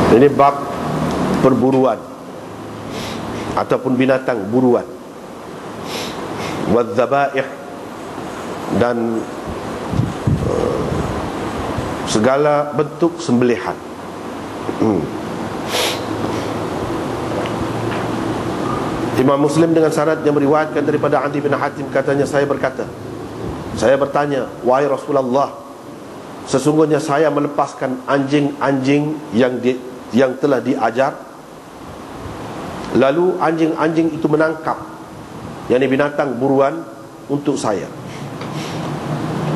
Ini bab perburuan ataupun binatang buruan, wadzabaih, dan segala bentuk sembelihan. Imam Muslim dengan sanad yang meriwayatkan daripada Adi bin Hatim, katanya, saya bertanya, wahai Rasulullah, sesungguhnya saya melepaskan anjing-anjing yang telah diajar, lalu anjing-anjing itu menangkap, yakni binatang buruan, untuk saya.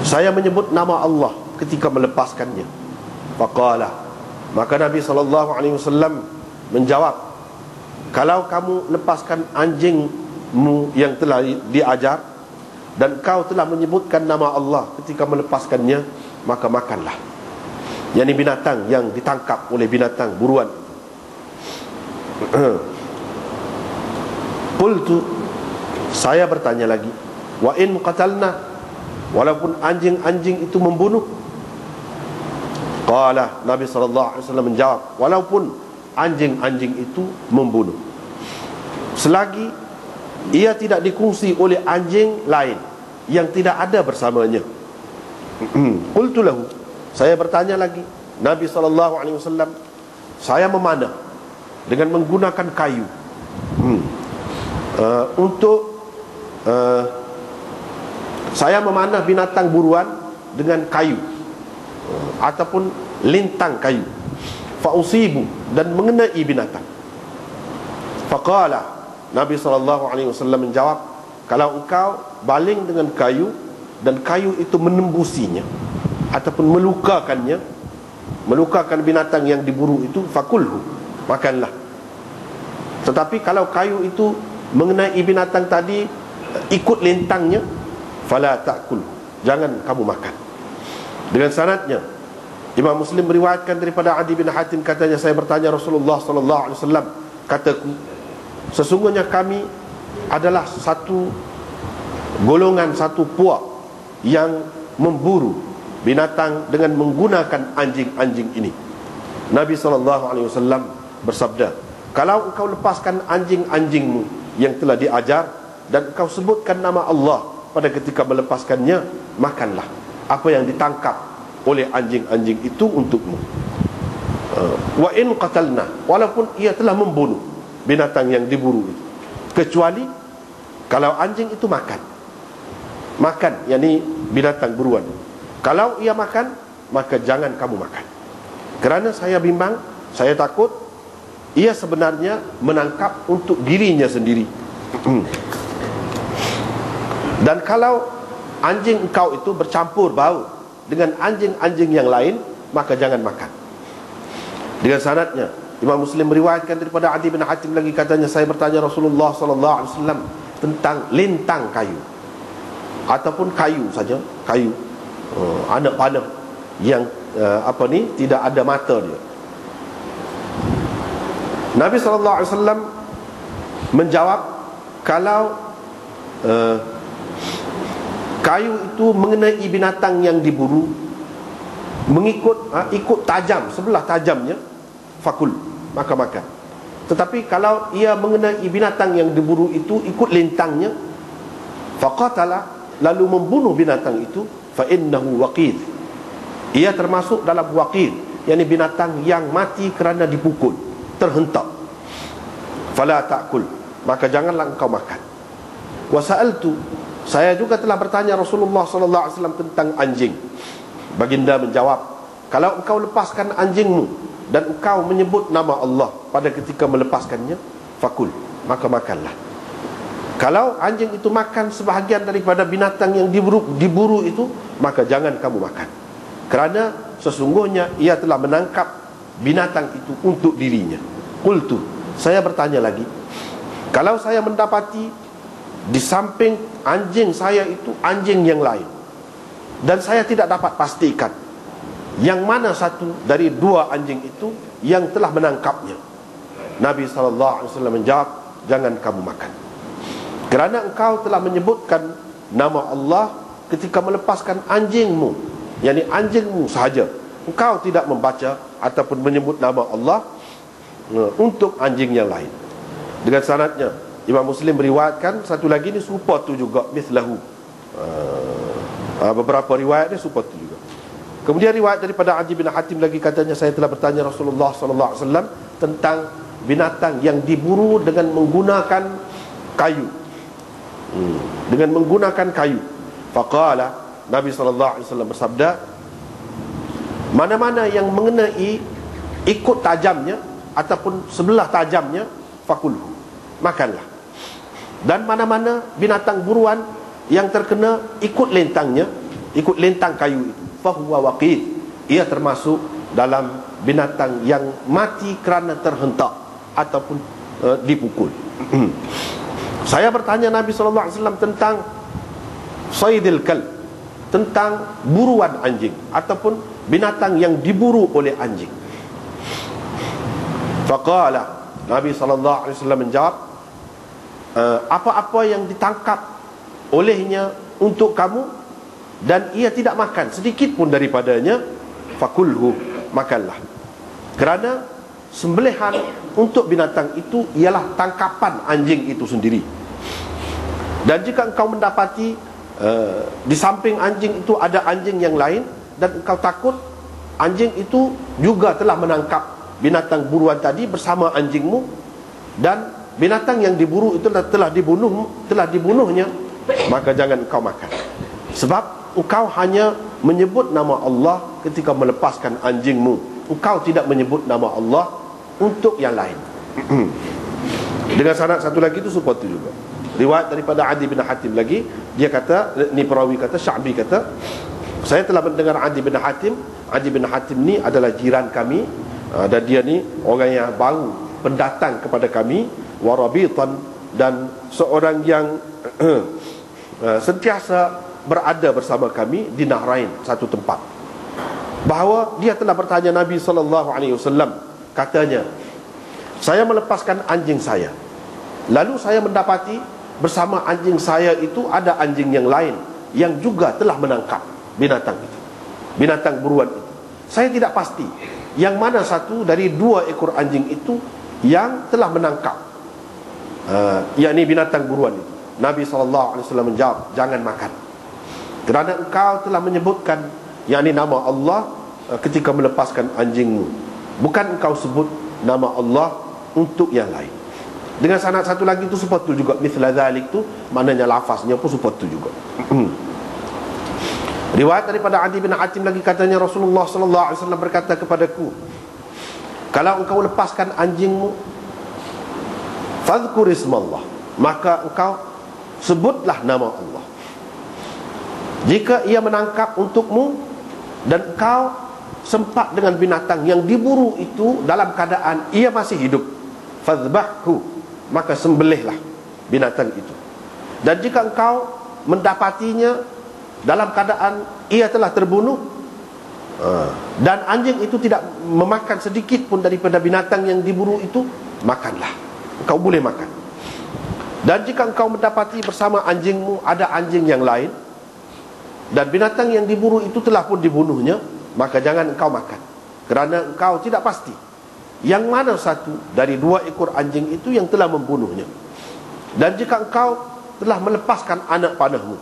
Saya menyebut nama Allah ketika melepaskannya. Faqala, maka Nabi SAW menjawab, kalau kamu lepaskan anjingmu yang telah diajar dan kau telah menyebutkan nama Allah ketika melepaskannya, maka makanlah, yakni binatang yang ditangkap oleh binatang buruan. Qultu, saya bertanya lagi, wa in qatalna, walaupun anjing-anjing itu membunuh? Qala, Nabi SAW menjawab, walaupun anjing-anjing itu membunuh, selagi ia tidak dikongsi oleh anjing lain yang tidak ada bersamanya. Qultu lahu, saya bertanya lagi, Nabi SAW, saya memanah dengan menggunakan kayu saya memanah binatang buruan dengan kayu ataupun lintang kayu, fa'usibu, dan mengenai binatang. Faqala, Nabi SAW menjawab, kalau engkau baling dengan kayu dan kayu itu menembusinya ataupun melukakan binatang yang diburu itu, fakulhu, makanlah. Tetapi kalau kayu itu mengenai binatang tadi, ikut lintangnya, fala ta'kul, jangan kamu makan. Dengan sanadnya, Imam Muslim meriwayatkan daripada Adi bin Hatim, katanya, saya bertanya Rasulullah SAW, kataku, sesungguhnya kami adalah satu golongan, satu puak yang memburu binatang dengan menggunakan anjing-anjing ini. Nabi SAW bersabda, kalau engkau lepaskan anjing-anjingmu yang telah diajar dan engkau sebutkan nama Allah pada ketika melepaskannya, makanlah apa yang ditangkap oleh anjing-anjing itu untukmu. Wa in qatalna, walaupun ia telah membunuh binatang yang diburu itu, kecuali kalau anjing itu makan, yakni binatang buruan. Kalau ia makan, maka jangan kamu makan, kerana saya bimbang, saya takut ia sebenarnya menangkap untuk dirinya sendiri. Dan kalau anjing engkau itu bercampur bau dengan anjing-anjing yang lain, maka jangan makan. Dengan sanadnya, Imam Muslim meriwayatkan daripada Adi bin Hatim lagi, katanya, saya bertanya Rasulullah SAW tentang lintang kayu ataupun kayu saja, kayu anak panah yang tidak ada mata dia. Nabi SAW menjawab, kalau kayu itu mengenai binatang yang diburu, ikut tajam, sebelah tajamnya, fakul, maka makan. Tetapi kalau ia mengenai binatang yang diburu itu, ikut lintangnya, faqatala, lalu membunuh binatang itu, fa innahu waqid, ia termasuk dalam waqid, yakni binatang yang mati kerana dipukul, terhentak. Fala ta'kul, maka janganlah engkau makan. Wa sa'altu, saya juga telah bertanya Rasulullah SAW tentang anjing. Baginda menjawab, kalau engkau lepaskan anjingmu dan engkau menyebut nama Allah pada ketika melepaskannya, fakul, maka makanlah. Kalau anjing itu makan sebahagian daripada binatang yang diburu itu, maka jangan kamu makan, kerana sesungguhnya ia telah menangkap binatang itu untuk dirinya. Qultu, saya bertanya lagi, kalau saya mendapati di samping anjing saya itu anjing yang lain, dan saya tidak dapat pastikan yang mana satu dari dua anjing itu yang telah menangkapnya, Nabi SAW menjawab, jangan kamu makan, kerana engkau telah menyebutkan nama Allah ketika melepaskan anjingmu, yakni anjingmu sahaja, engkau tidak membaca ataupun menyebut nama Allah untuk anjing yang lain. Dengan sanadnya Imam Muslim meriwayatkan satu lagi ni serupa tu juga, mislahu. Beberapa riwayat ni serupa tu juga. Kemudian riwayat daripada Adi bin Hatim lagi, katanya saya telah bertanya Rasulullah sallallahu alaihi wasallam tentang binatang yang diburu dengan menggunakan kayu. Dengan menggunakan kayu. Faqala, Nabi sallallahu alaihi wasallam bersabda, mana-mana yang mengenai ikut tajamnya ataupun sebelah tajamnya, fakulhu, makanlah. Dan mana-mana binatang buruan yang terkena ikut lentangnya, ikut lentang kayu itu, fahuwa waqid, ia termasuk dalam binatang yang mati kerana terhentak ataupun dipukul. Saya bertanya Nabi sallallahu alaihi wasallam tentang saydil kalb, tentang buruan anjing ataupun binatang yang diburu oleh anjing. Faqala, Nabi sallallahu alaihi wasallam menjawab, apa-apa yang ditangkap olehnya untuk kamu dan ia tidak makan sedikit pun daripadanya, fakulhu, makanlah. Kerana sembelihan untuk binatang itu ialah tangkapan anjing itu sendiri. Dan jika engkau mendapati di samping anjing itu ada anjing yang lain, dan engkau takut anjing itu juga telah menangkap binatang buruan tadi bersama anjingmu, dan binatang yang diburu itu telah dibunuhnya, maka jangan engkau makan. Sebab engkau hanya menyebut nama Allah ketika melepaskan anjingmu, engkau tidak menyebut nama Allah untuk yang lain. Dengan sanad satu lagi itu serupa itu juga. Riwayat daripada Adi bin Hatim lagi, dia kata, ni perawi kata, Sya'bi kata, saya telah mendengar Adi bin Hatim. Adi bin Hatim ni adalah jiran kami, dan dia ni orang yang baru pendatang kepada kami, warabitan, dan seorang yang sentiasa berada bersama kami di Nahrain, satu tempat. Bahawa dia telah bertanya Nabi sallallahu alaihi wasallam, katanya, saya melepaskan anjing saya, lalu saya mendapati bersama anjing saya itu ada anjing yang lain yang juga telah menangkap binatang itu, binatang buruan itu. Saya tidak pasti yang mana satu dari dua ekor anjing itu yang telah menangkap yakni binatang buruan itu. Nabi SAW menjawab, jangan makan, kerana engkau telah menyebutkan yakni nama Allah ketika melepaskan anjingmu, bukan engkau sebut nama Allah untuk yang lain. Dengan sanad satu lagi itu seperti juga, mithla dzalik tu, maknanya lafaznya pun seperti juga. Riwayat daripada Adi bin Hatim lagi, katanya Rasulullah sallallahu alaihi wasallam berkata kepadaku, kalau engkau lepaskan anjingmu, fadhkur ismallah, maka engkau sebutlah nama Allah. Jika ia menangkap untukmu dan engkau sempat dengan binatang yang diburu itu dalam keadaan ia masih hidup, fadhbahhu, maka sembelihlah binatang itu. Dan jika engkau mendapatinya dalam keadaan ia telah terbunuh, dan anjing itu tidak memakan sedikit pun daripada binatang yang diburu itu, makanlah, engkau boleh makan. Dan jika engkau mendapati bersama anjingmu ada anjing yang lain, dan binatang yang diburu itu telah pun dibunuhnya, maka jangan engkau makan, kerana engkau tidak pasti yang mana satu dari dua ekor anjing itu yang telah membunuhnya. Dan jika engkau telah melepaskan anak panahmu,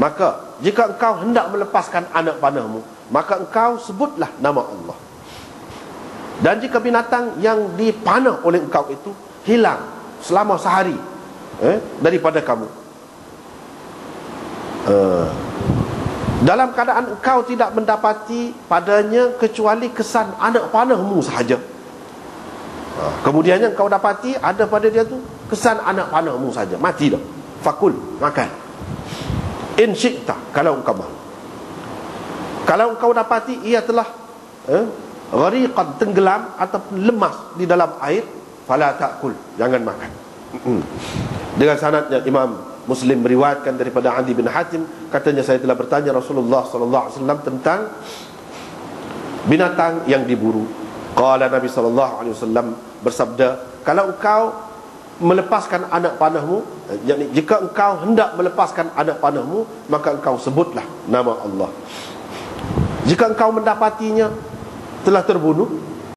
maka jika engkau hendak melepaskan anak panahmu, maka engkau sebutlah nama Allah. Dan jika binatang yang dipanah oleh engkau itu hilang selama sehari daripada kamu, dalam keadaan engkau tidak mendapati padanya kecuali kesan anak panahmu sahaja, kemudiannya engkau dapati ada pada dia tu kesan anak panahmu saja, mati dah, fakul, makan. In syi'ta, kalau engkau mahu. Kalau engkau dapati ia telah ghariqan, tenggelam ataupun lemas di dalam air, fala ta'kul, jangan makan. Dengan sanadnya Imam Muslim meriwayatkan daripada Adi bin Hatim, katanya saya telah bertanya Rasulullah sallallahu alaihi wasallam tentang binatang yang diburu. Qala, Nabi sallallahu alaihi wasallam bersabda, kalau engkau melepaskan anak panahmu, yakni jika engkau hendak melepaskan anak panahmu, maka engkau sebutlah nama Allah. Jika engkau mendapatinya telah terbunuh,